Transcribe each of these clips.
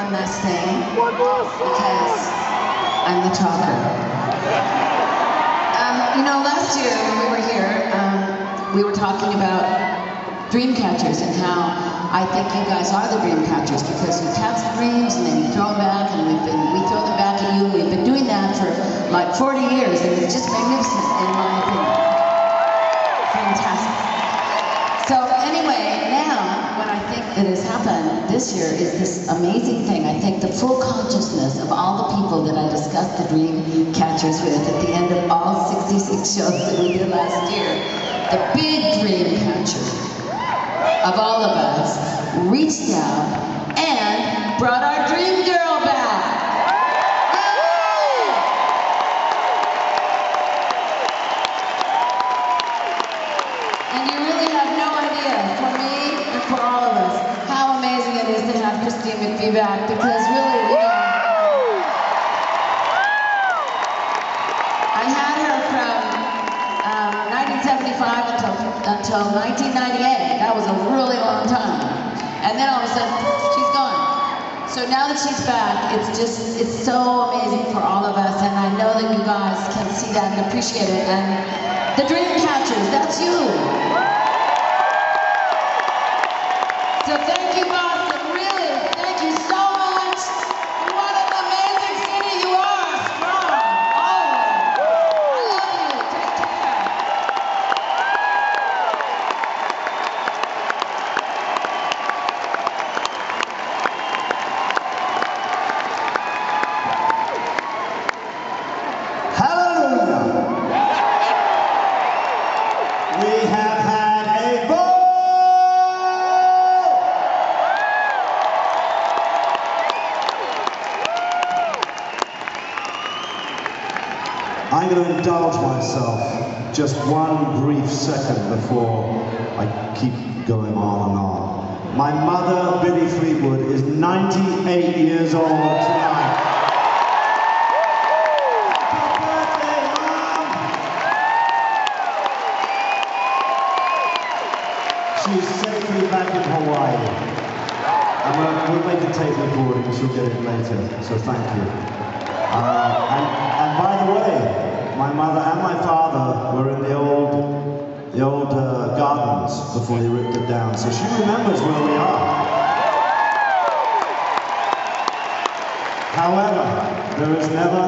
one last thing, because I'm the talker. You know, last year when we were here, we were talking about dream catchers and how I think you guys are the dream catchers because you catch the dreams and then you throw them back and we throw them back at you. We've been doing that for like 40 years and it's just magnificent in my opinion. Fantastic. So anyway, now what I think that has happened this year is this amazing thing. I think the full consciousness of all the people that I discussed the dream catchers with at the end of all 66 shows that we did last year, the big dream catcher of all of us reached out and brought our dream girl back. And you really have no idea, for me and for all of us, how amazing it is to have Christine McVie back because really, you know, I had her from 1975 until 1998. That was a really long time. And then all of a sudden, she's gone. So now that she's back, it's so amazing for all of us. And I know that you guys can see that and appreciate it. And the dream catchers, that's you. So thank you, Boston. Really, thank you so much. And what an amazing city you are. Strong, always. I love you. Take care. Hallelujah! We have had a ball! I'm going to indulge myself just one brief second before I keep going on and on. My mother, Billie Fleetwood, is 98 years old tonight. Happy birthday, Mom! She's safely back in Hawaii. And we'll make a tape recording, she'll get it later, so thank you. And by the way, my mother and my father were in the old gardens before they ripped it down, so she remembers where we are. However, there is never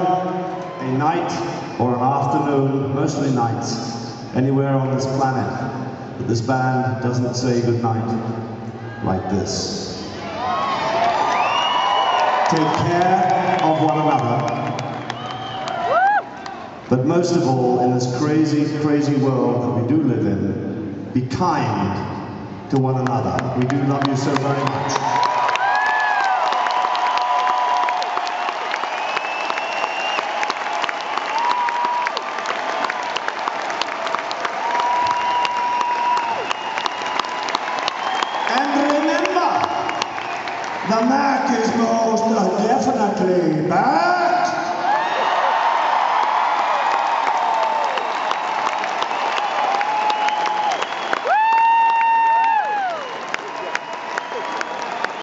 a night or an afternoon, mostly nights, anywhere on this planet that this band doesn't say goodnight like this. Take care of one another. But most of all, in this crazy, crazy world that we do live in, be kind to one another. We do love you so very much. And remember, the Mac is most definitely back.